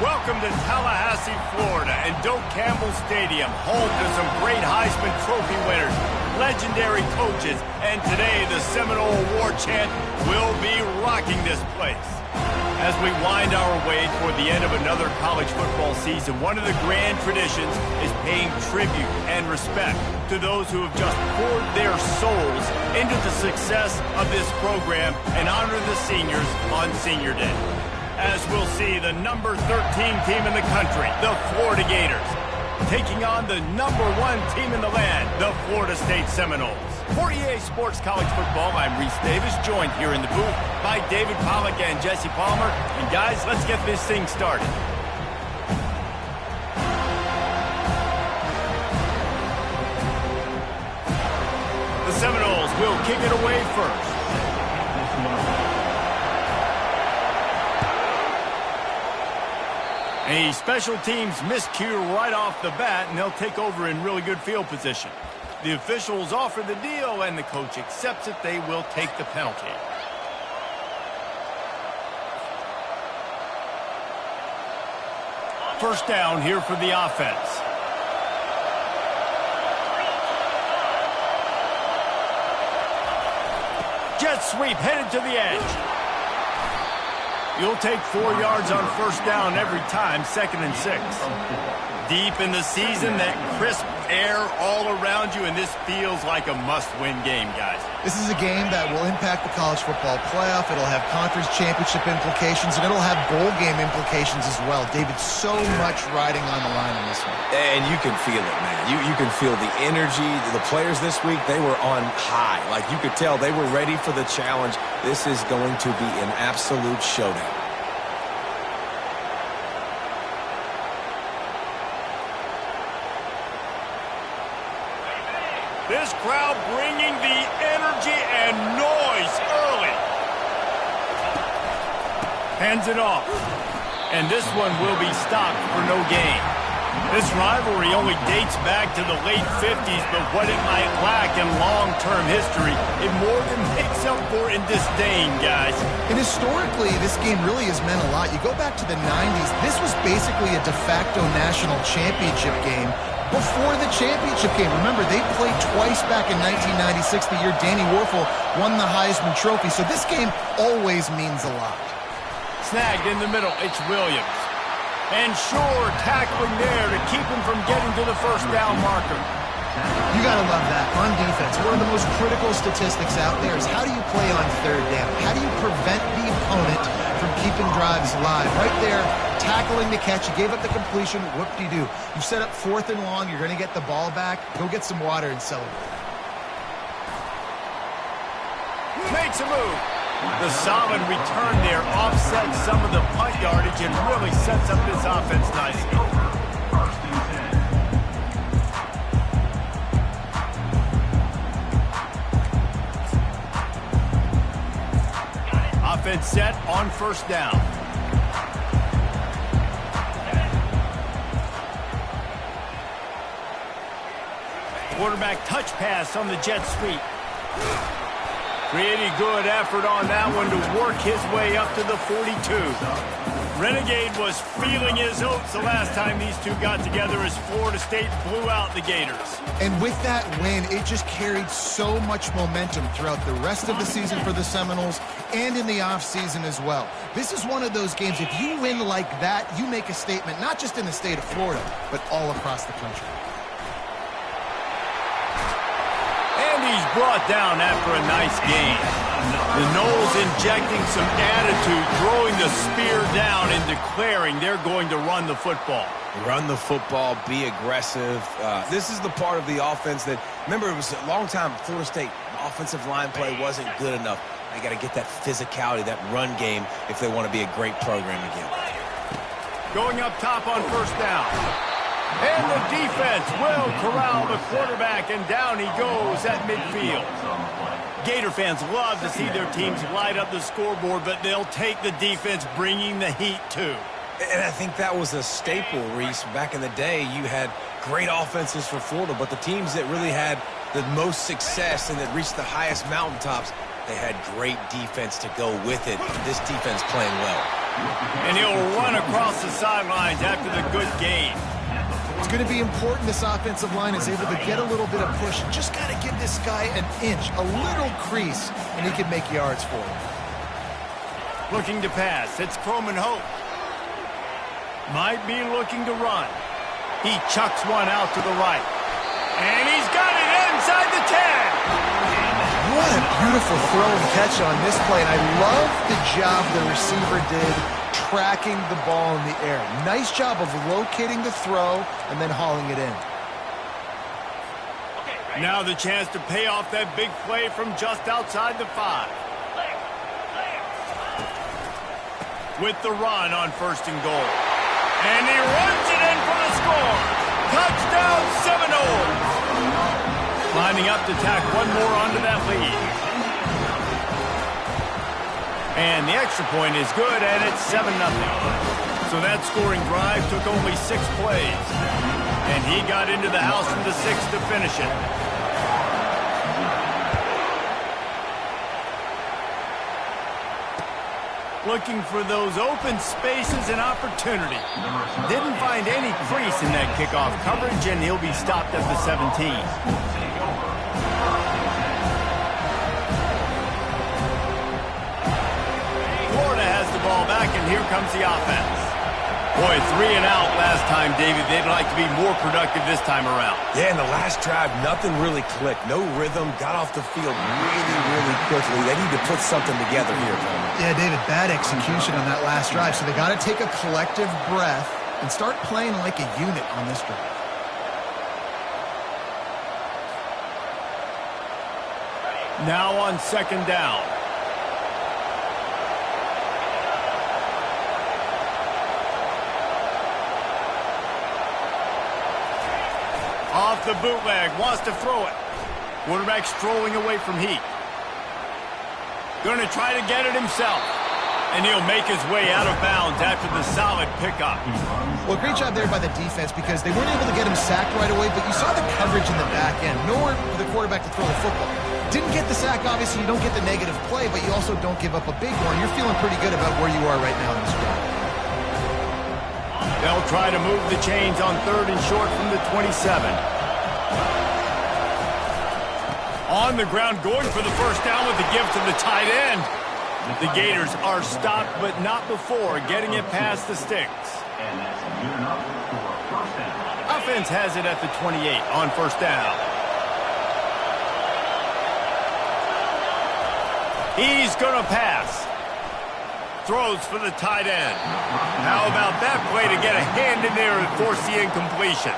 Welcome to Tallahassee, Florida, and Doak Campbell Stadium, home to some great Heisman Trophy winners, legendary coaches, and today the Seminole Award chant will be rocking this place. As we wind our way toward the end of another college football season, one of the grand traditions is paying tribute and respect to those who have just poured their souls into the success of this program and honor the seniors on Senior Day. As we'll see the number 13 team in the country, the Florida Gators, taking on the number 1 team in the land, the Florida State Seminoles. For EA Sports College Football, I'm Reese Davis, joined here in the booth by David Pollack and Jesse Palmer. And guys, let's get this thing started. The Seminoles will kick it away first. A special teams miscue right off the bat, and they'll take over in really good field position. The officials offer the deal, and the coach accepts it. They will take the penalty. First down here for the offense. Jet sweep headed to the edge. You'll take 4 yards on first down every time, 2nd and 6. Deep in the season, that crisp air all around you, and this feels like a must-win game, guys. This is a game that will impact the college football playoff. It'll have conference championship implications, and it'll have bowl game implications as well. David, so much riding on the line in this one. And you can feel it, man. You can feel the energy. The players this week, they were on high. Like, you could tell they were ready for the challenge. This is going to be an absolute showdown. This crowd bringing the energy and noise early. Hands it off. And this one will be stopped for no gain. This rivalry only dates back to the late 50s, but what it might lack in long-term history, it more than makes up for in disdain, guys. And historically, this game really has meant a lot. You go back to the 90s, this was basically a de facto national championship game before the championship game. Remember, they played twice back in 1996, the year Danny Werfel won the Heisman Trophy. So this game always means a lot. Snagged in the middle, it's Williams. And Shore tackling there to keep him from getting to the first down marker. You got to love that. On defense, one of the most critical statistics out there is how do you play on 3rd down? How do you prevent the opponent from keeping drives alive? Right there, tackling the catch. You gave up the completion. Whoop-de-doo. You set up 4th and long. You're going to get the ball back. Go get some water and celebrate. Makes a move. The solid return there offsets some of the punt yardage and really sets up this offense nicely. Offense set on first down. Quarterback touch pass on the jet sweep. Pretty good effort on that one to work his way up to the 42. Renegade was feeling his oats the last time these two got together as Florida State blew out the Gators. And with that win, it just carried so much momentum throughout the rest of the season for the Seminoles and in the offseason as well. This is one of those games, if you win like that, you make a statement, not just in the state of Florida, but all across the country. And he's brought down after a nice gain. The Noles injecting some attitude, throwing the spear down and declaring they're going to run the football. Run the football, be aggressive. This is the part of the offense that, remember, it was a long time, Florida State offensive line play wasn't good enough. They got to get that physicality, that run game, if they want to be a great program again. Going up top on first down. And the defense will corral the quarterback, and down he goes at midfield. Gator fans love to see their teams light up the scoreboard, but they'll take the defense bringing the heat too. And I think that was a staple, Reese. Back in the day, you had great offenses for Florida, but the teams that really had the most success and that reached the highest mountaintops, they had great defense to go with it. This defense playing well. And he'll run across the sidelines after the good gain. It's going to be important this offensive line is able to get a little bit of push. Just got to give this guy an inch, a little crease, and he can make yards for him. Looking to pass. It's Croman Hope. Might be looking to run. He chucks one out to the right. And he's got it inside the 10. What a beautiful throw and catch on this play. And I love the job the receiver did tracking the ball in the air. Nice job of locating the throw and then hauling it in. Now the chance to pay off that big play from just outside the 5. With the run on 1st and goal. And he runs it in for the score. Touchdown Seminoles. Lining up to tack one more onto that lead. And the extra point is good, and it's 7-0. So that scoring drive took only 6 plays. And he got into the house from the 6th to finish it. Looking for those open spaces and opportunity. Didn't find any crease in that kickoff coverage, and he'll be stopped at the 17. Florida has the ball back, and here comes the offense. Boy, 3 and out last time, David. They'd like to be more productive this time around. Yeah, in the last drive, nothing really clicked. No rhythm, got off the field really quickly. They need to put something together here, Palmer. Yeah, David, bad execution on that last drive. So they got to take a collective breath and start playing like a unit on this drive. Now on 2nd down. Off the bootleg, wants to throw it. Quarterback strolling away from Heath. Going to try to get it himself. And he'll make his way out of bounds after the solid pickup. Well, great job there by the defense because they weren't able to get him sacked right away, but you saw the coverage in the back end. Nowhere for the quarterback to throw the football. Didn't get the sack, obviously. You don't get the negative play, but you also don't give up a big one. You're feeling pretty good about where you are right now in this drive. They'll try to move the chains on 3rd and short from the 27. On the ground, going for the 1st down with the give to the tight end. The Gators are stopped, but not before getting it past the sticks. Offense has it at the 28 on 1st down. He's going to pass. Throws for the tight end. How about that play to get a hand in there and force the incompletion?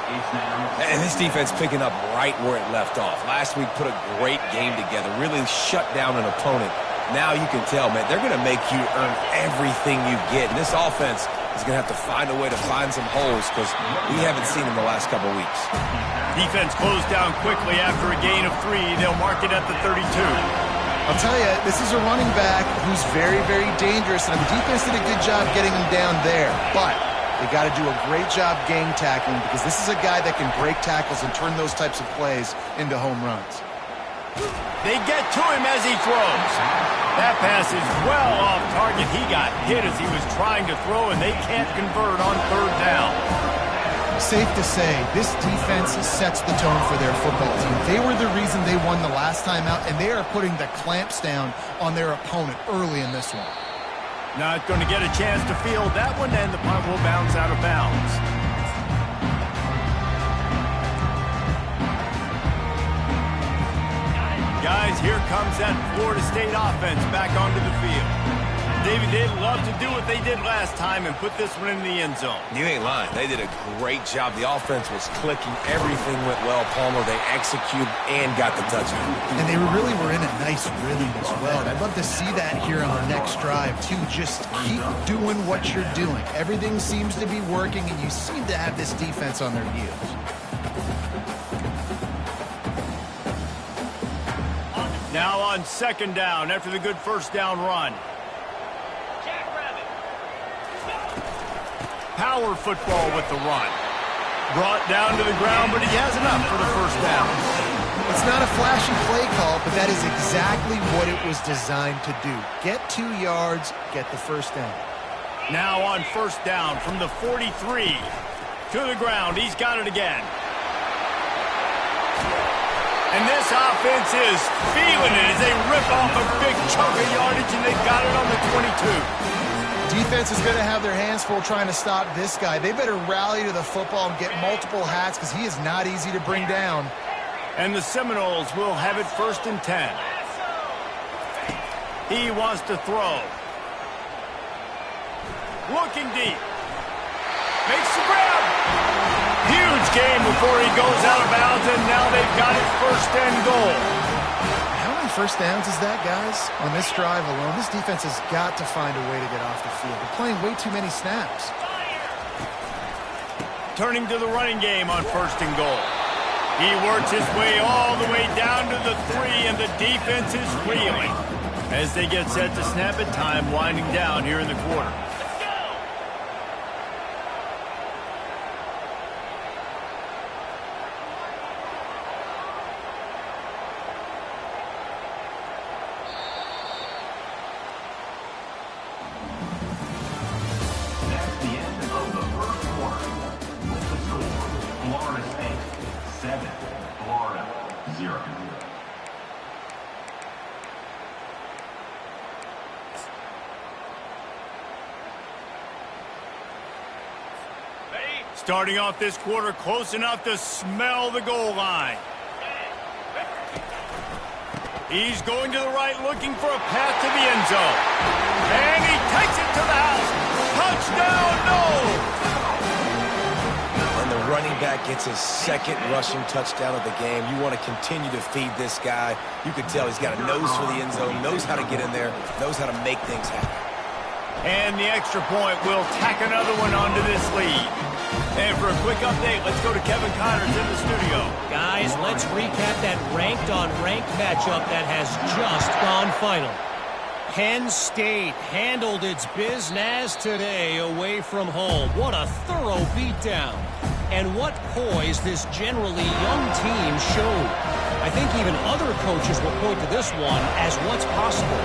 And this defense picking up right where it left off. Last week put a great game together, really shut down an opponent. Now you can tell, man, they're going to make you earn everything you get. And this offense is going to have to find a way to find some holes because we haven't seen them the last couple of weeks. Defense closed down quickly after a gain of 3. They'll mark it at the 32. I'll tell you, this is a running back who's very, very dangerous, and the defense did a good job getting him down there. But they got to do a great job game tackling because this is a guy that can break tackles and turn those types of plays into home runs. They get to him as he throws. That pass is well off target. He got hit as he was trying to throw, and they can't convert on 3rd down. Safe to say, this defense sets the tone for their football team. They were the reason they won the last time out, and they are putting the clamps down on their opponent early in this one. Not going to get a chance to field that one, and the punt will bounce out of bounds. Guys, here comes that Florida State offense back onto the field. David, they'd love to do what they did last time and put this one in the end zone. You ain't lying. They did a great job. The offense was clicking. Everything went well, Palmer. They executed and got the touchdown. And they really were in a nice rhythm as well. And I'd love to see that here on the next drive, too. Just keep doing what you're doing. Everything seems to be working, and you seem to have this defense on their heels. Now on 2nd down after the good 1st down run. Power football with the run. Brought down to the ground, but he has enough for the 1st down. It's not a flashy play call, but that is exactly what it was designed to do. Get 2 yards, get the 1st down. Now on first down from the 43. To the ground. He's got it again. And this offense is feeling it as they rip off a big chunk of yardage, and they've got it on the 22. Defense is going to have their hands full trying to stop this guy. They better rally to the football and get multiple hats because he is not easy to bring down. And the Seminoles will have it 1st and 10. He wants to throw. Looking deep. Makes the grab. Huge game before he goes out of bounds, and now they've got it 1st and goal. How many first downs is that, guys? On this drive alone, this defense has got to find a way to get off the field. They're playing way too many snaps. Turning to the running game on 1st and goal. He works his way all the way down to the 3, and the defense is reeling as they get set to snap it. Time winding down here in the quarter. Starting off this quarter close enough to smell the goal line. He's going to the right, looking for a path to the end zone. And he takes it to the house. Touchdown, no! And the running back gets his 2nd rushing touchdown of the game. You want to continue to feed this guy. You can tell he's got a nose for the end zone, knows how to get in there, knows how to make things happen. And the extra point will tack another one onto this lead. And for a quick update, let's go to Kevin Connors in the studio. Guys, let's recap that ranked-on-ranked matchup that has just gone final. Penn State handled its business today away from home. What a thorough beatdown. And what poise this generally young team showed. I think even other coaches will point to this one as what's possible.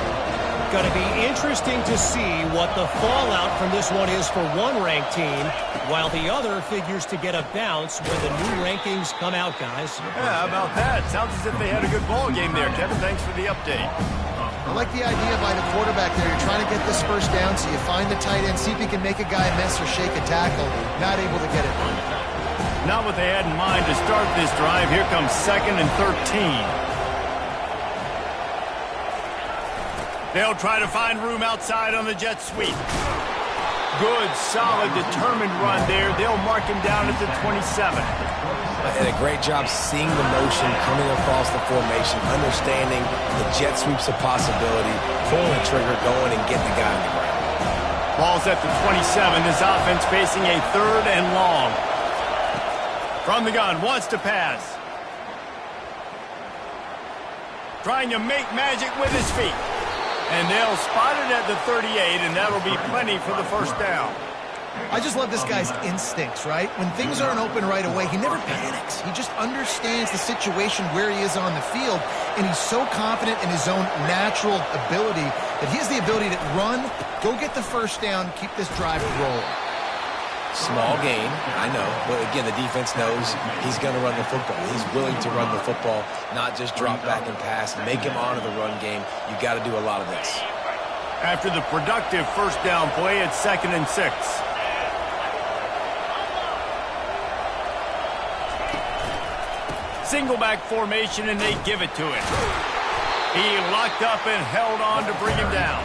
Going to be interesting to see what the fallout from this one is for one ranked team, while the other figures to get a bounce when the new rankings come out, guys. Yeah, how about that? Sounds as if they had a good ball game there, Kevin. Thanks for the update. I like the idea by the quarterback there. You're trying to get this first down, so you find the tight end, see if he can make a guy miss or shake a tackle. Not able to get it. Not what they had in mind to start this drive. Here comes 2nd and 13. They'll try to find room outside on the jet sweep. Good, solid, determined run there. They'll mark him down at the 27. And a great job seeing the motion coming across the formation, understanding the jet sweep's a possibility, pulling the trigger, going and getting the guy on the ground. Ball's at the 27. This offense facing a 3rd and long. From the gun, wants to pass. Trying to make magic with his feet. And they'll spot it at the 38, and that'll be plenty for the 1st down. I just love this guy's instincts, right? When things aren't open right away, he never panics. He just understands the situation where he is on the field, and he's so confident in his own natural ability that he has the ability to run, go get the 1st down, keep this drive rolling. Small gain, I know, but again, the defense knows he's going to run the football. He's willing to run the football, not just drop back and pass, make him honor the run game. You got to do a lot of this. After the productive 1st down play, it's 2nd and 6. Single back formation, and they give it to him. He locked up and held on to bring him down.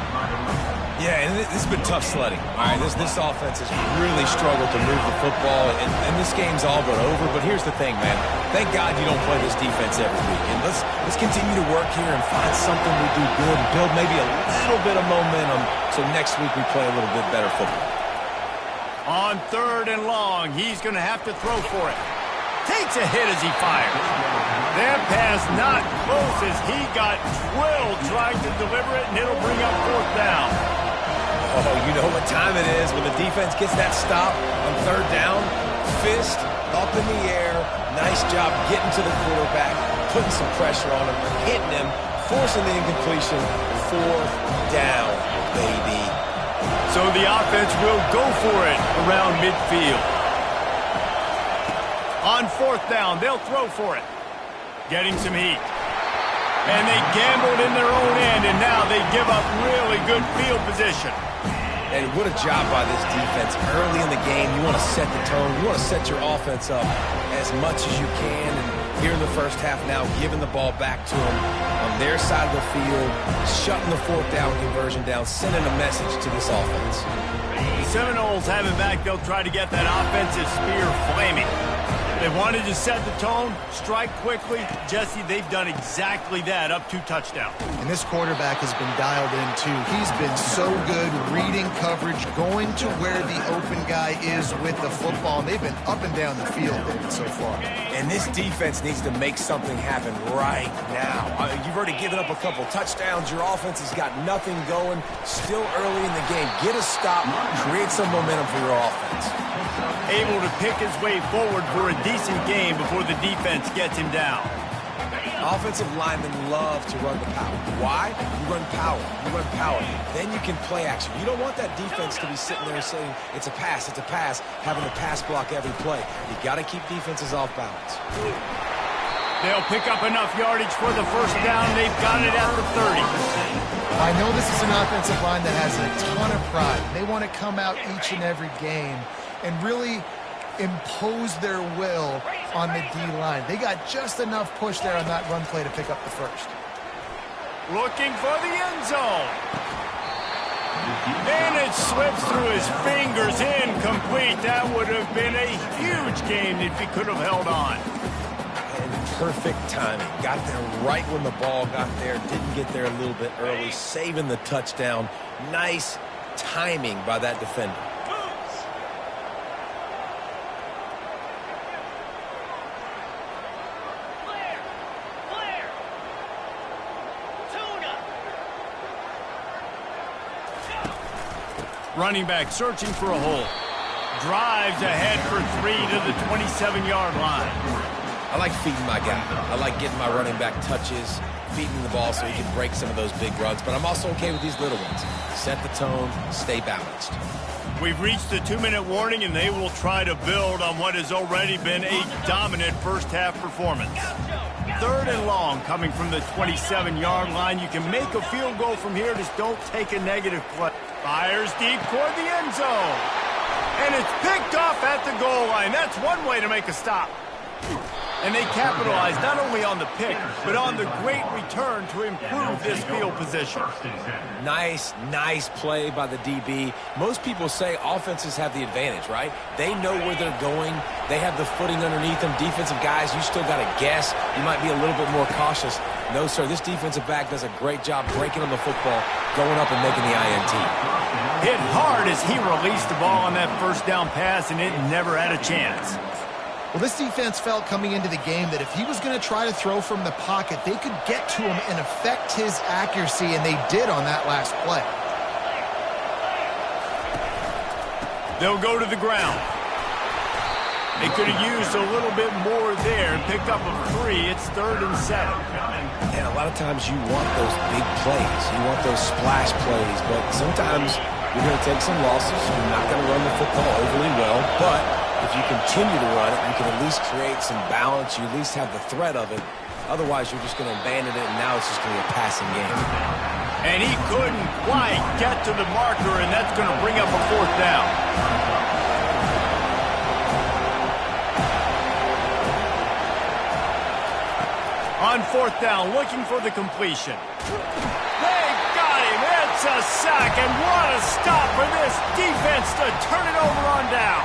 Yeah, and this has been tough sledding. All right, this offense has really struggled to move the football, and this game's all but over. But here's the thing, man. Thank God you don't play this defense every week. And let's continue to work here and find something we do good and build maybe a little bit of momentum so next week we play a little bit better football. On 3rd and long, he's going to have to throw for it. Takes a hit as he fires. That pass not close as he got drilled trying to deliver it, and it'll bring up 4th down. Oh, you know what time it is when the defense gets that stop on 3rd down. Fist up in the air. Nice job getting to the quarterback, putting some pressure on him, hitting him, forcing the incompletion. 4th down, baby. So the offense will go for it around midfield. On fourth down, they'll throw for it. Getting some heat. And they gambled in their own end, and now they give up really good field position. And what a job by this defense. Early in the game, you want to set the tone. You want to set your offense up as much as you can. And here in the first half now, giving the ball back to them on their side of the field, shutting the fourth down conversion down, sending a message to this offense. The Seminoles have it back. They'll try to get that offensive spear flaming. They wanted to set the tone, strike quickly. Jesse, they've done exactly that, up 2 touchdowns. And this quarterback has been dialed in, too. He's been so good reading coverage, going to where the open guy is with the football. And they've been up and down the field so far. And this defense needs to make something happen right now. You've already given up a couple touchdowns. Your offense has got nothing going. Still early in the game. Get a stop. Create some momentum for your offense. Able to pick his way forward for a decent game before the defense gets him down. Offensive linemen love to run the power. Why? You run power. You run power. Then you can play action. You don't want that defense to be sitting there saying, it's a pass, having to pass block every play. You got to keep defenses off balance. They'll pick up enough yardage for the first down. They've got it at the 30. I know this is an offensive line that has a ton of pride. They want to come out each and every game and really impose their will on the D-line. They got just enough push there on that run play to pick up the first. Looking for the end zone. And it slips through his fingers, incomplete. That would have been a huge gain if he could have held on. And perfect timing. Got there right when the ball got there. Didn't get there a little bit early. Saving the touchdown. Nice timing by that defender. Running back searching for a hole. Drives ahead for 3 to the 27-yard line. I like feeding my guy. I like getting my running back touches, feeding the ball so he can break some of those big runs. But I'm also okay with these little ones. Set the tone, stay balanced. We've reached the 2-minute warning, and they will try to build on what has already been a dominant first-half performance. 3rd and long coming from the 27-yard line. You can make a field goal from here. Just don't take a negative play. Fires deep toward the end zone. And it's picked off at the goal line. That's one way to make a stop. And they capitalize not only on the pick, but on the great return to improve this field position. Nice play by the DB. Most people say offenses have the advantage, right? They know where they're going. They have the footing underneath them. Defensive guys, you still got to guess. You might be a little bit more cautious. No, sir, this defensive back does a great job breaking on the football, going up and making the INT. Hit hard as he released the ball on that first down pass, and it never had a chance. Well, this defense felt coming into the game that if he was going to try to throw from the pocket, they could get to him and affect his accuracy, and they did on that last play. They'll go to the ground. They could have used a little bit more there and picked up a 3. It's 3rd and 7. And a lot of times you want those big plays. You want those splash plays, but sometimes you're going to take some losses. You're not going to run the football overly well, but if you continue to run it, you can at least create some balance. You at least have the threat of it. Otherwise, you're just going to abandon it, and now it's just going to be a passing game. And he couldn't quite get to the marker, and that's going to bring up a 4th down. On 4th down, looking for the completion. They got him. It's a sack, and what a stop for this defense to turn it over on down.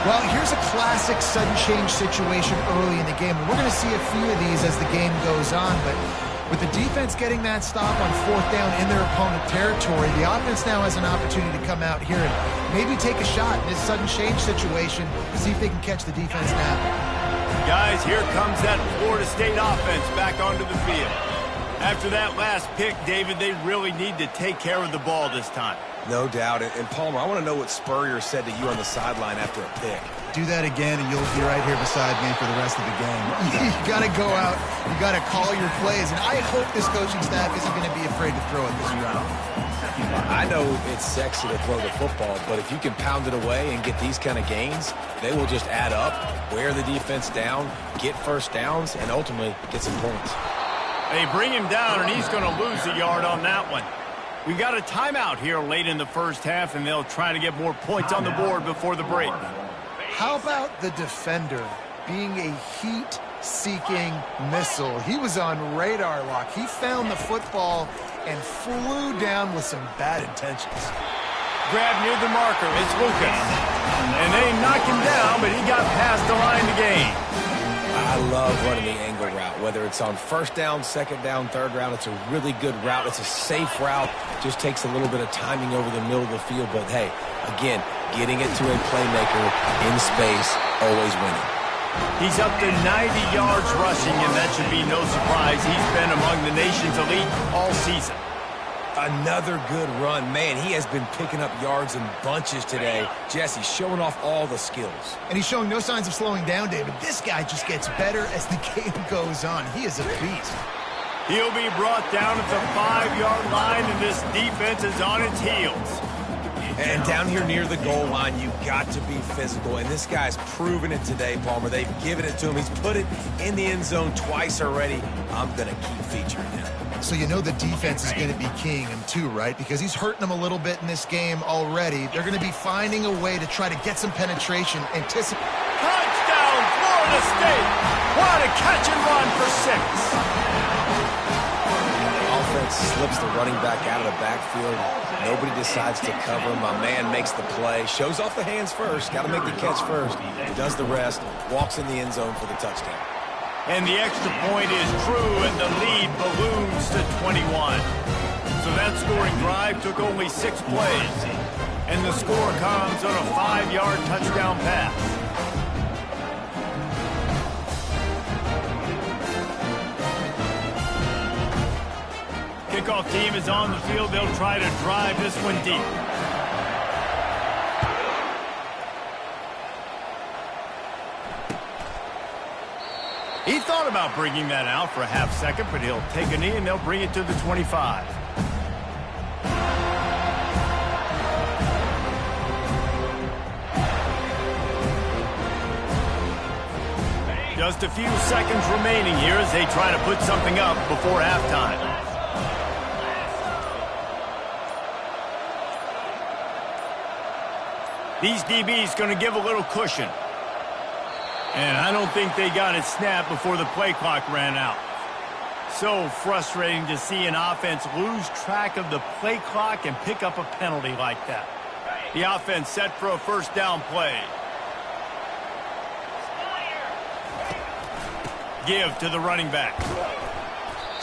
Well, here's a classic sudden change situation early in the game. We're going to see a few of these as the game goes on, but with the defense getting that stop on 4th down in their opponent territory, the offense now has an opportunity to come out here and maybe take a shot in this sudden change situation, see if they can catch the defense now. Guys, here comes that Florida State offense back onto the field. After that last pick, David, they really need to take care of the ball this time. No doubt. And Palmer, I want to know what Spurrier said to you on the sideline after a pick. Do that again, and you'll be right here beside me for the rest of the game. You got to go out. You got to call your plays. And I hope this coaching staff isn't going to be afraid to throw it this round. I know it's sexy to throw the football, but if you can pound it away and get these kind of gains, they will just add up, wear the defense down, get first downs, and ultimately get some points. They bring him down, and he's going to lose a yard on that one. We got a timeout here late in the first half, and they'll try to get more points on the board before the break. How about the defender being a heat-seeking missile? He was on radar lock. He found the football and flew down with some bad intentions. Grab near the marker. It's Lucas. And they knock him down, but he got past the line to gain. I love running the angle route, whether it's on first down, second down, third down. It's a really good route. It's a safe route. Just takes a little bit of timing over the middle of the field. But, hey, again, getting it to a playmaker in space, always winning. He's up to 90 yards rushing, and that should be no surprise. He's been among the nation's elite all season. Another good run. Man, he has been picking up yards in bunches today. Jesse showing off all the skills. And he's showing no signs of slowing down, David. This guy just gets better as the game goes on. He is a beast. He'll be brought down at the 5-yard line, and this defense is on its heels. And down here near the goal line, you've got to be physical. And this guy's proven it today, Palmer. They've given it to him. He's put it in the end zone twice already. I'm going to keep featuring him. So you know the defense is going to be keying him too, right? Because he's hurting them a little bit in this game already. They're going to be finding a way to try to get some penetration. Touchdown, Florida State! What a catch and run for 6. Offense slips the running back out of the backfield. Nobody decides to cover him. My man makes the play. Shows off the hands first. Got to make the catch first. Does the rest. Walks in the end zone for the touchdown. And the extra point is true, and the lead balloons to 21. So that scoring drive took only 6 plays. And the score comes on a 5-yard touchdown pass. Kickoff team is on the field. They'll try to drive this one deep. He thought about bringing that out for a half second, but he'll take a knee and they'll bring it to the 25. Just a few seconds remaining here as they try to put something up before halftime. These DBs going to give a little cushion. And I don't think they got it snapped before the play clock ran out. So frustrating to see an offense lose track of the play clock and pick up a penalty like that. The offense set for a first down play. Give to the running back.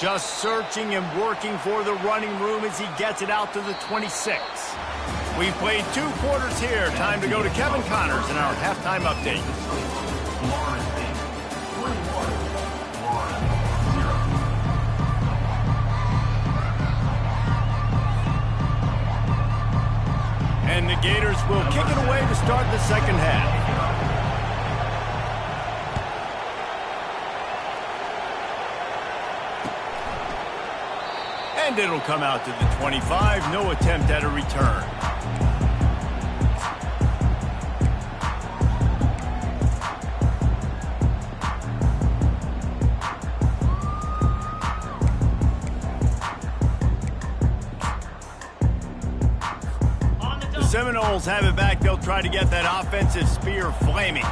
Just searching and working for the running room as he gets it out to the 26. We've played 2 quarters here. Time to go to Kevin Connors in our halftime update. And the Gators will kick it away to start the second half. And it'll come out to the 25. No attempt at a return. Seminoles have it back. They'll try to get that offensive spear flaming.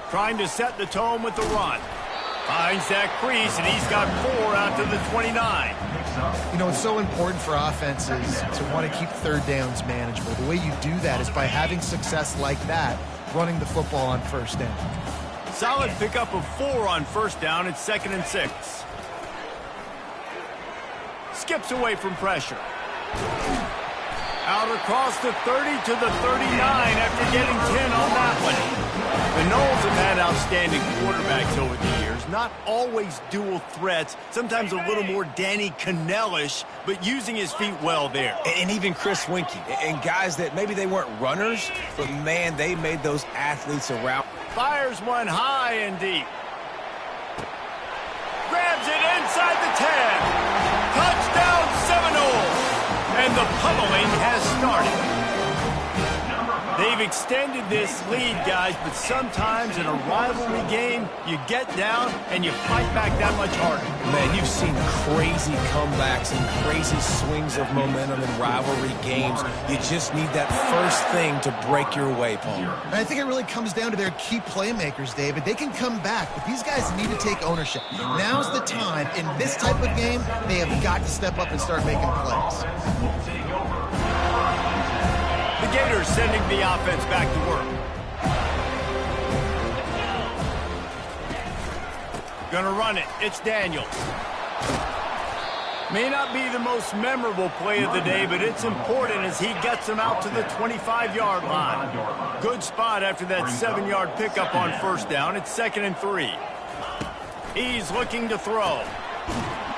Trying to set the tone with the run. Finds that crease, and he's got 4 out to the 29. You know, it's so important for offenses to want to keep third downs manageable. The way you do that is by having success like that, running the football on first down. Solid pickup of 4 on first down. It's 2nd and 6. Skips away from pressure. Out across the 30 to the 39 after getting 10 on that one. The Noles have had outstanding quarterbacks over the years. Not always dual threats. Sometimes a little more Danny Cannell-ish, but using his feet well there. And even Chris Weinke. And guys that maybe they weren't runners, but, man, they made those athletes around. Fires one high and deep. Grabs it inside the 10. Touchdown Seminoles. And the pummeling has started. They've extended this lead, guys, but sometimes in a rivalry game, you get down and you fight back that much harder. Man, you've seen crazy comebacks and crazy swings of momentum in rivalry games. You just need that first thing to break your way, Paul. And I think it really comes down to their key playmakers, David. They can come back, but these guys need to take ownership. Now's the time. In this type of game, they have got to step up and start making plays. The Gators sending the offense back to work. Gonna run it. It's Daniels. May not be the most memorable play of the day, but it's important as he gets them out to the 25-yard line. Good spot after that 7-yard pickup on first down. It's 2nd and 3. He's looking to throw.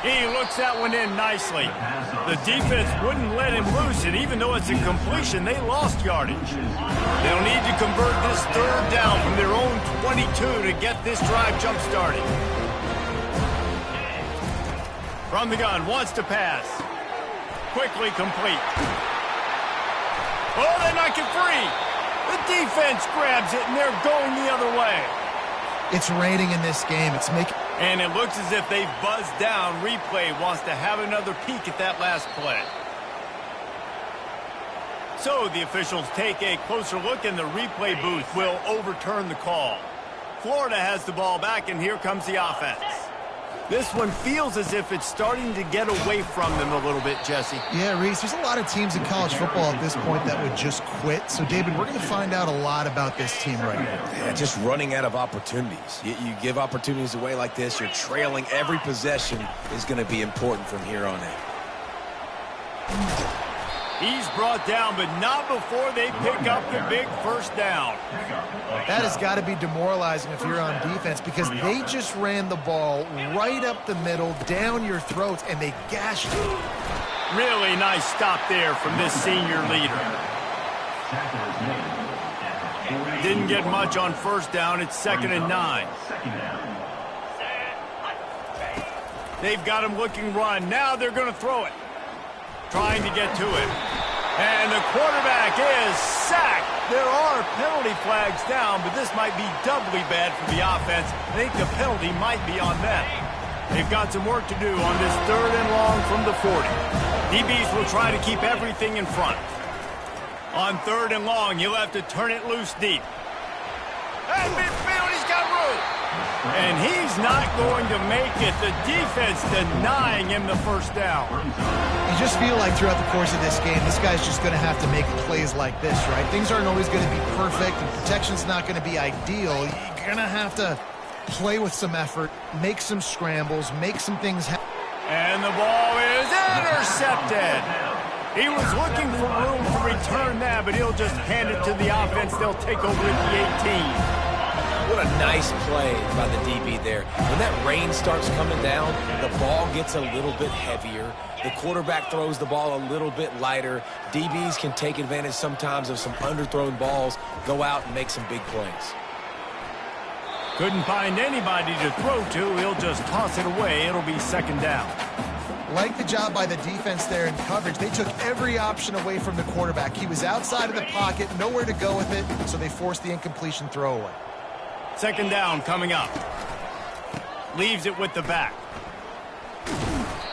He looks that one in nicely. The defense wouldn't let him loose, and even though it's a completion, they lost yardage. They'll need to convert this 3rd down from their own 22 to get this drive jump-started. From the gun, wants to pass. Quickly complete. Oh, they knock it free. The defense grabs it, and they're going the other way. It's raining in this game. It's making... And it looks as if they've buzzed down. Replay wants to have another peek at that last play. So the officials take a closer look, and the replay booth will overturn the call. Florida has the ball back, and here comes the offense. This one feels as if it's starting to get away from them a little bit, Jesse. Yeah, Reese, there's a lot of teams in college football at this point that would just quit. So, David, we're going to find out a lot about this team right now. Yeah, just running out of opportunities. You give opportunities away like this, you're trailing. Every possession is going to be important from here on in. He's brought down, but not before they pick up the big first down. That has got to be demoralizing if you're on defense, because they just ran the ball right up the middle, down your throats, and they gashed you. Really nice stop there from this senior leader. Didn't get much on first down. It's 2nd and 9. They've got him looking run. Now they're going to throw it. Trying to get to it. And the quarterback is sacked. There are penalty flags down, but this might be doubly bad for the offense. I think the penalty might be on them. They've got some work to do on this 3rd and long from the 40. DBs will try to keep everything in front. On 3rd and long, you'll have to turn it loose deep. And midfield, he's got room. And he's not going to make it. The defense denying him the first down. You just feel like throughout the course of this game, this guy's just going to have to make plays like this, right? Things aren't always going to be perfect, and protection's not going to be ideal. You're going to have to play with some effort, make some scrambles, make some things happen. And the ball is intercepted. He was looking for room to return that, but he'll just hand it to the offense. They'll take over at the 18. What a nice play by the DB there. When that rain starts coming down, the ball gets a little bit heavier. The quarterback throws the ball a little bit lighter. DBs can take advantage sometimes of some underthrown balls, go out and make some big plays. Couldn't find anybody to throw to. He'll just toss it away. It'll be 2nd down. Like the job by the defense there in coverage. They took every option away from the quarterback. He was outside of the pocket, nowhere to go with it, so they forced the incompletion throwaway. 2nd down coming up. Leaves it with the back.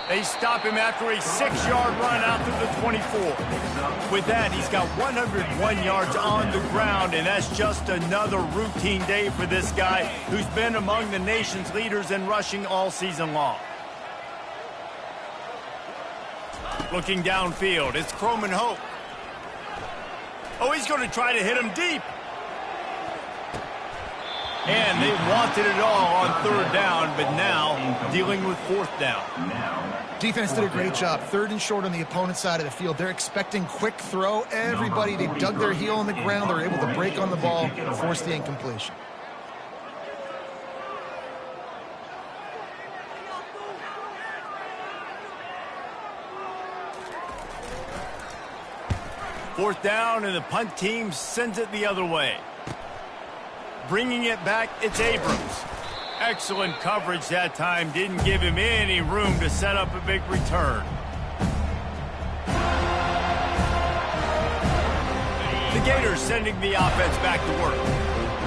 They stop him after a 6-yard run out to the 24. With that, he's got 101 yards on the ground, and that's just another routine day for this guy who's been among the nation's leaders in rushing all season long. Looking downfield, it's Croman Hope. Oh, he's going to try to hit him deep. And they wanted it all on 3rd down, but now dealing with 4th down. Defense did a great job. 3rd and short on the opponent's side of the field. They're expecting quick throw. Everybody, they dug their heel on the ground. They're able to break on the ball and force the incompletion. Fourth down, and the punt team sends it the other way. Bringing it back, it's Abrams. Excellent coverage that time. Didn't give him any room to set up a big return. The Gators sending the offense back to work.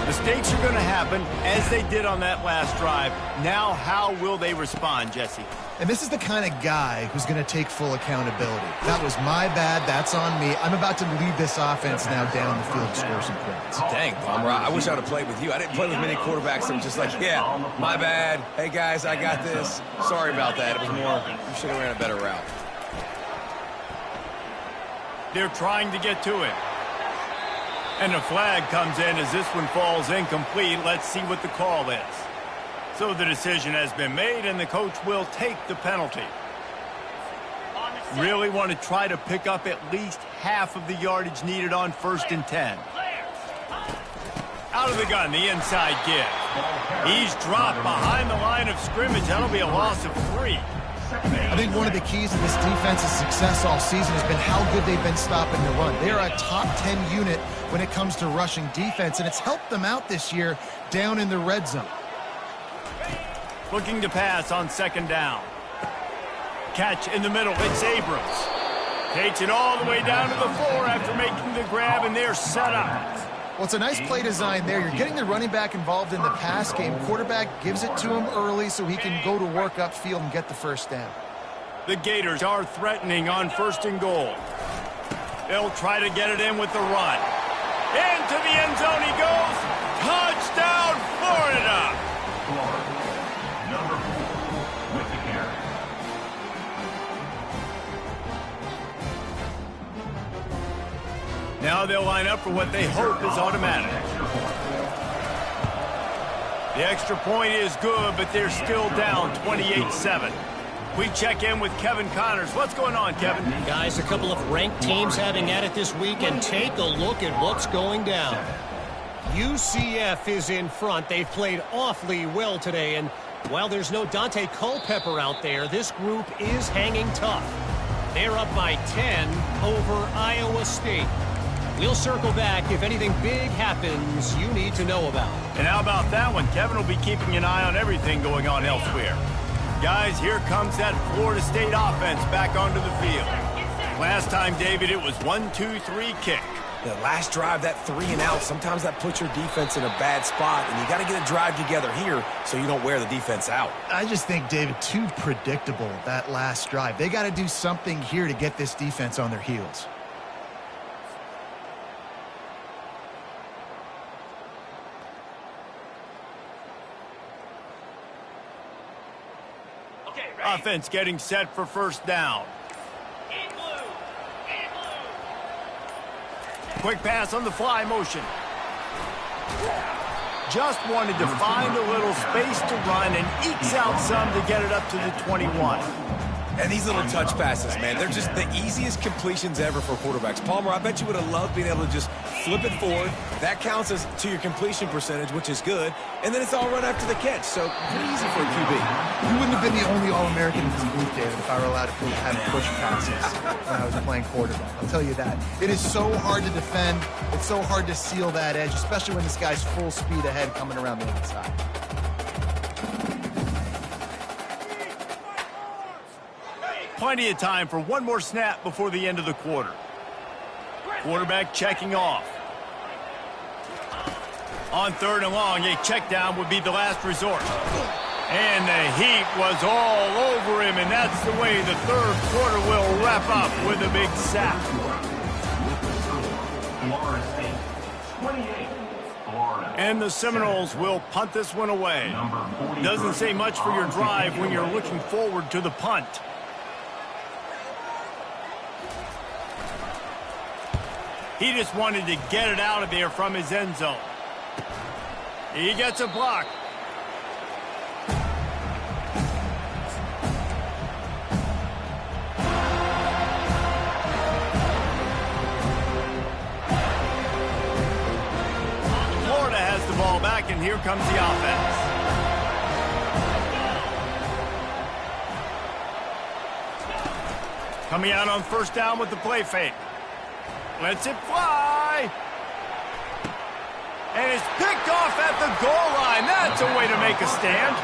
Mistakes are going to happen, as they did on that last drive. Now, how will they respond, Jesse? And this is the kind of guy who's going to take full accountability. That was my bad. That's on me. I'm about to lead this offense now down the field to score some points. Dang, Palmer, I wish I would have played with you. I didn't play with many quarterbacks that were just like, yeah, my bad. Hey, guys, I got this. Sorry about that. It was more, you should have ran a better route. They're trying to get to it. And the flag comes in as this one falls incomplete. Let's see what the call is. So the decision has been made, and the coach will take the penalty. Really want to try to pick up at least half of the yardage needed on 1st and 10. Out of the gun, the inside give. He's dropped behind the line of scrimmage. That'll be a loss of 3. I think one of the keys to this defense's success all season has been how good they've been stopping the run. They're a top 10 unit when it comes to rushing defense, and it's helped them out this year down in the red zone. Looking to pass on 2nd down. Catch in the middle. It's Abrams. Takes it all the way down to the 4 after making the grab, and they're set up. Well, it's a nice play design there. You're getting the running back involved in the pass game. Quarterback gives it to him early so he can go to work upfield and get the 1st down. The Gators are threatening on 1st and goal. They'll try to get it in with the run. Into the end zone he goes. Touchdown, Florida! Number 4 with the carry. Now they'll line up for what they hope is automatic. The extra point is good, but they're still down 28-7. We check in with Kevin Connors. What's going on, Kevin? Guys, a couple of ranked teams having at it this week, and take a look at what's going down. UCF is in front. They've played awfully well today, and while there's no Dante Culpepper out there, this group is hanging tough. They're up by 10 over Iowa State. We'll circle back if anything big happens you need to know about. And how about that one? Kevin will be keeping an eye on everything going on elsewhere. Guys, here comes that Florida State offense back onto the field. Last time, David, it was 1-2-3 kick. The last drive, that 3 and out, sometimes that puts your defense in a bad spot, and you got to get a drive together here so you don't wear the defense out. I just think, David, too predictable, that last drive. They got to do something here to get this defense on their heels. Offense getting set for 1st down. Quick pass on the fly motion. Just wanted to find a little space to run and ekes out some to get it up to the 21. And these little touch passes, man, they're just the easiest completions ever for quarterbacks. Palmer, I bet you would have loved being able to just flip it forward. That counts as to your completion percentage, which is good. And then it's all run after the catch, so pretty easy for a QB. You wouldn't have been the only All-American in complete, David, if I were allowed to have push passes when I was playing quarterback. I'll tell you that. It is so hard to defend. It's so hard to seal that edge, especially when this guy's full speed ahead coming around the inside. Plenty of time for one more snap before the end of the quarter. Quarterback checking off. On 3rd and long, a check down would be the last resort. And the heat was all over him, and that's the way the 3rd quarter will wrap up with a big sack. Florida State, 28. Florida. And the Seminoles will punt this one away. Doesn't say much for your drive when you're looking forward to the punt. He just wanted to get it out of there from his end zone. He gets a block. Florida has the ball back, and here comes the offense. Coming out on 1st down with the play fake. Lets it fly. And it's picked off at the goal line. That's a way to make a stand.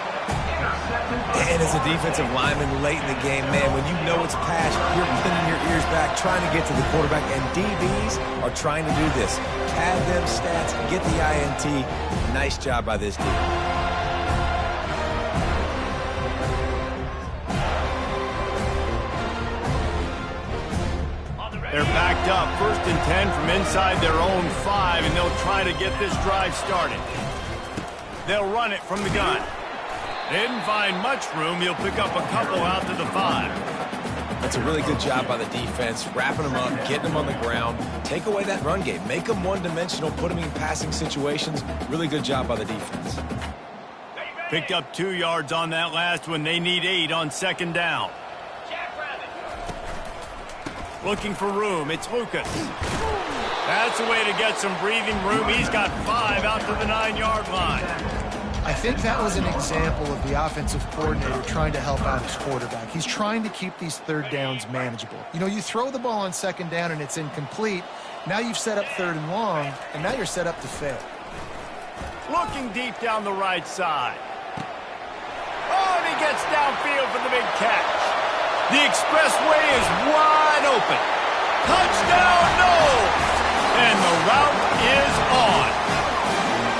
And as a defensive lineman late in the game, man, when you know it's pass, you're pinning your ears back, trying to get to the quarterback, and DBs are trying to do this. Pad them stats, get the INT. Nice job by this team. They're backed up, 1st and 10 from inside their own 5, and they'll try to get this drive started. They'll run it from the gun. They didn't find much room. He'll pick up a couple out to the 5. That's a really good job by the defense, wrapping them up, getting them on the ground. Take away that run game. Make them one-dimensional, put them in passing situations. Really good job by the defense. Picked up 2 yards on that last one. They need 8 on 2nd down. Looking for room. It's Lucas. That's a way to get some breathing room. He's got 5 out to the 9-yard line. I think that was an example of the offensive coordinator trying to help out his quarterback. He's trying to keep these 3rd downs manageable. You know, you throw the ball on 2nd down and it's incomplete. Now you've set up 3rd and long, and now you're set up to fail. Looking deep down the right side. Oh, and he gets downfield for the big catch. The expressway is wide open. Touchdown, Knowles! And the route is on.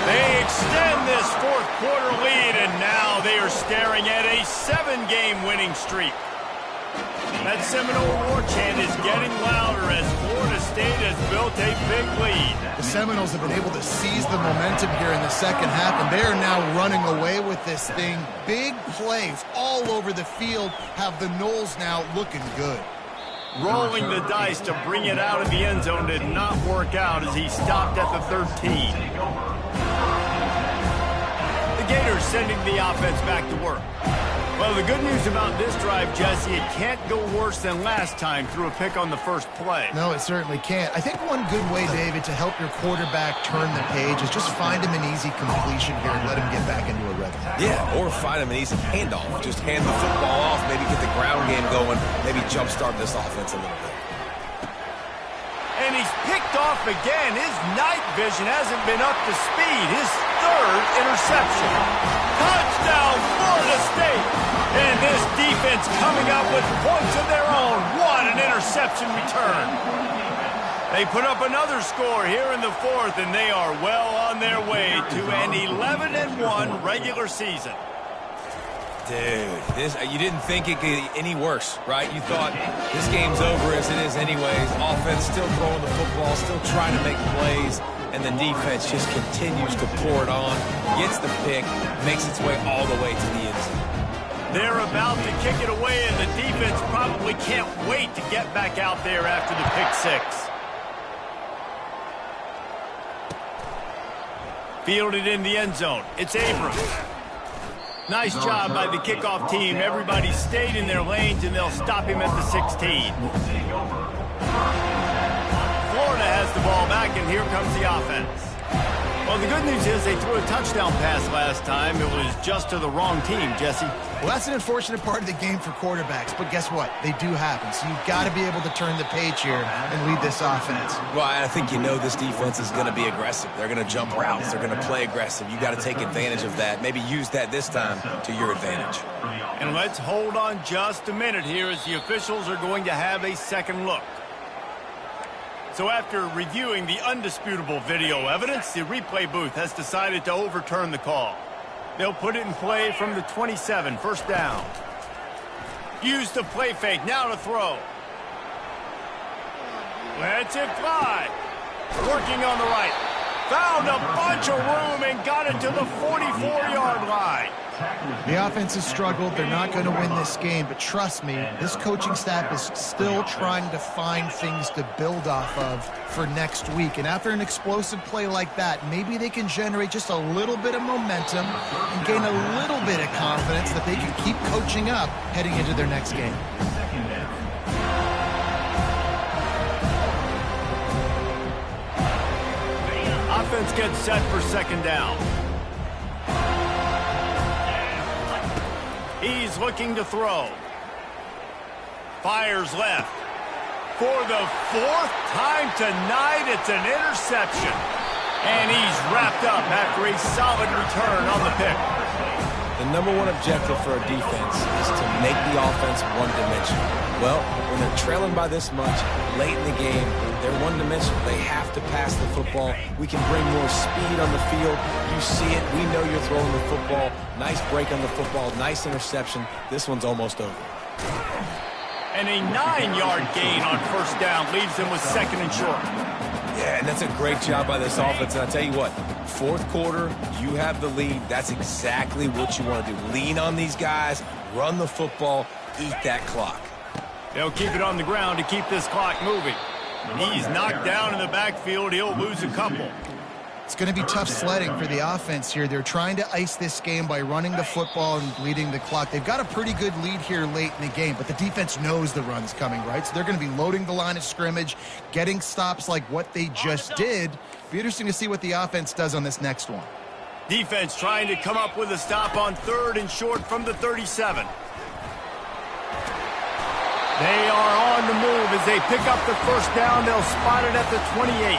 They extend this 4th quarter lead, and now they are staring at a 7-game winning streak. That Seminole war chant is getting louder as Florida State has built a big lead. The Seminoles have been able to seize the momentum here in the 2nd half, and they are now running away with this thing. Big plays all over the field have the Noles now looking good. Rolling the dice to bring it out of the end zone did not work out as he stopped at the 13. The Gators sending the offense back to work. Well, the good news about this drive, Jesse, it can't go worse than last time through a pick on the first play. No, it certainly can't. I think one good way, David, to help your quarterback turn the page is just find him an easy completion here and let him get back into a rhythm. Yeah, or find him an easy handoff. Just hand the football off, maybe get the ground game going, maybe jumpstart this offense a little bit. And he's picked off again. His night vision hasn't been up to speed. His 3rd interception. Touchdown, Florida State. And this defense coming up with points of their own. What an interception return. They put up another score here in the 4th, and they are well on their way to an 11-1 regular season. Dude, you didn't think it could get any worse, right? You thought this game's over as it is anyways. Offense still throwing the football, still trying to make plays, and the defense just continues to pour it on, gets the pick, makes its way all the way to the end zone. They're about to kick it away, and the defense probably can't wait to get back out there after the pick 6. Fielded in the end zone. It's Abrams. Nice job by the kickoff team. Everybody stayed in their lanes, and they'll stop him at the 16. Florida has the ball back, and here comes the offense. Well, the good news is they threw a touchdown pass last time. It was just to the wrong team, Jesse. Well, that's an unfortunate part of the game for quarterbacks, but guess what? They do happen, so you've got to be able to turn the page here and lead this offense. Well, I think you know this defense is going to be aggressive. They're going to jump routes. They're going to play aggressive. You got to take advantage of that. Maybe use that this time to your advantage. And let's hold on just a minute here as the officials are going to have a second look. So after reviewing the undisputable video evidence, the replay booth has decided to overturn the call. They'll put it in play from the 27, 1st down. Use the play fake, now to throw. Lets it fly. Working on the right. Found a bunch of room and got it to the 44-yard line. The offense has struggled. They're not going to win this game, but trust me, this coaching staff is still trying to find things to build off of for next week. And after an explosive play like that, maybe they can generate just a little bit of momentum and gain a little bit of confidence that they can keep coaching up heading into their next game. Offense gets set for 2nd down. He's looking to throw. Fires left. For the fourth time tonight, it's an interception. And he's wrapped up after a solid return on the pick. The number one objective for a defense is to make the offense one-dimensional. Well, when they're trailing by this much, late in the game, they're one-dimensional. They have to pass the football. We can bring more speed on the field. You see it. We know you're throwing the football. Nice break on the football. Nice interception. This one's almost over. And a 9-yard gain on first down leaves them with second and short. Yeah, and that's a great job by this offense. And I'll tell you what, fourth quarter, you have the lead. That's exactly what you want to do. Lean on these guys, run the football, eat that clock. They'll keep it on the ground to keep this clock moving. He's knocked down in the backfield. He'll lose a couple. It's going to be tough sledding for the offense here. They're trying to ice this game by running the football and bleeding the clock. They've got a pretty good lead here late in the game, but the defense knows the run's coming, right? So they're going to be loading the line of scrimmage, getting stops like what they just did. Be interesting to see what the offense does on this next one. Defense trying to come up with a stop on third and short from the 37. They are on the move as they pick up the first down. They'll spot it at the 28.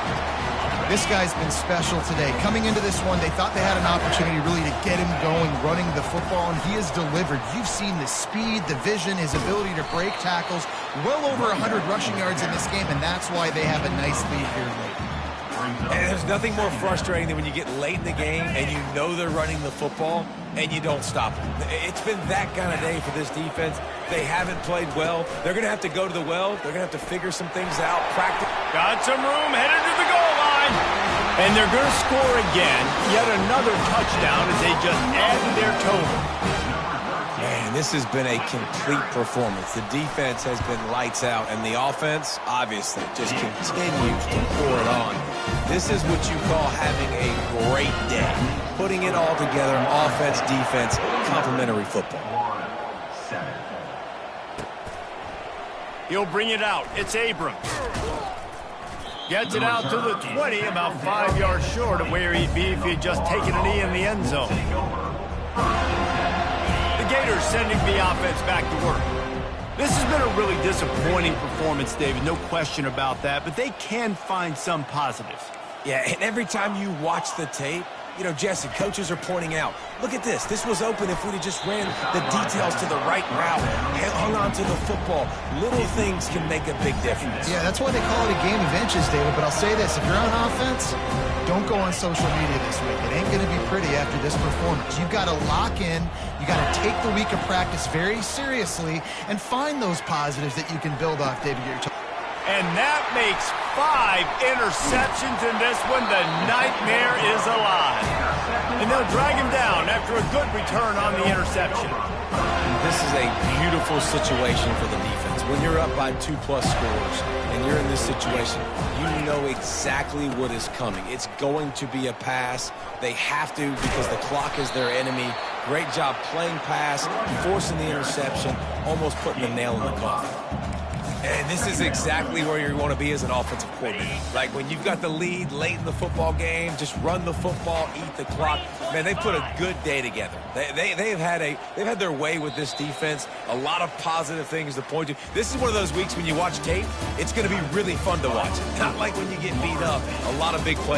This guy's been special today. Coming into this one, they thought they had an opportunity really to get him going, running the football, and he has delivered. You've seen the speed, the vision, his ability to break tackles. Well over 100 rushing yards in this game, and that's why they have a nice lead here late. And there's nothing more frustrating than when you get late in the game and you know they're running the football and you don't stop them. It's been that kind of day for this defense. They haven't played well. They're going to have to go to the well. They're going to have to figure some things out, practice. Got some room, headed to the goal line. And they're going to score again. Yet another touchdown as they just add to their total. Man, this has been a complete performance. The defense has been lights out, and the offense, obviously, just continues to pour it on. This is what you call having a great day. Putting it all together, offense, defense, complementary football. He'll bring it out. It's Abrams. Gets it out to the 20, about 5 yards short of where he'd be if he had just taken a knee in the end zone. The Gators sending the offense back to work. This has been a really disappointing performance, David, no question about that, but they can find some positives. Yeah, and every time you watch the tape, you know, Jesse, coaches are pointing out, look at this. This was open if we'd have just ran the details to the right route, hung on to the football. Little things can make a big difference. Yeah, that's why they call it a game of inches, David. But I'll say this, if you're on offense, don't go on social media this week. It ain't going to be pretty after this performance. You've got to lock in. You got to take the week of practice very seriously and find those positives that you can build off, David. And that makes 5 interceptions in this one. The nightmare is alive. And they'll drag him down after a good return on the interception. This is a beautiful situation for the defense. When you're up by 2+ scores and you're in this situation, you know exactly what is coming. It's going to be a pass. They have to because the clock is their enemy. Great job playing pass, forcing the interception, almost putting the nail in the coffin. And this is exactly where you want to be as an offensive coordinator. Like when you've got the lead late in the football game, just run the football, eat the clock. Man, they put a good day together. They've had their way with this defense. A lot of positive things to point to. This is one of those weeks when you watch tape, it's going to be really fun to watch. Not like when you get beat up. A lot of big plays.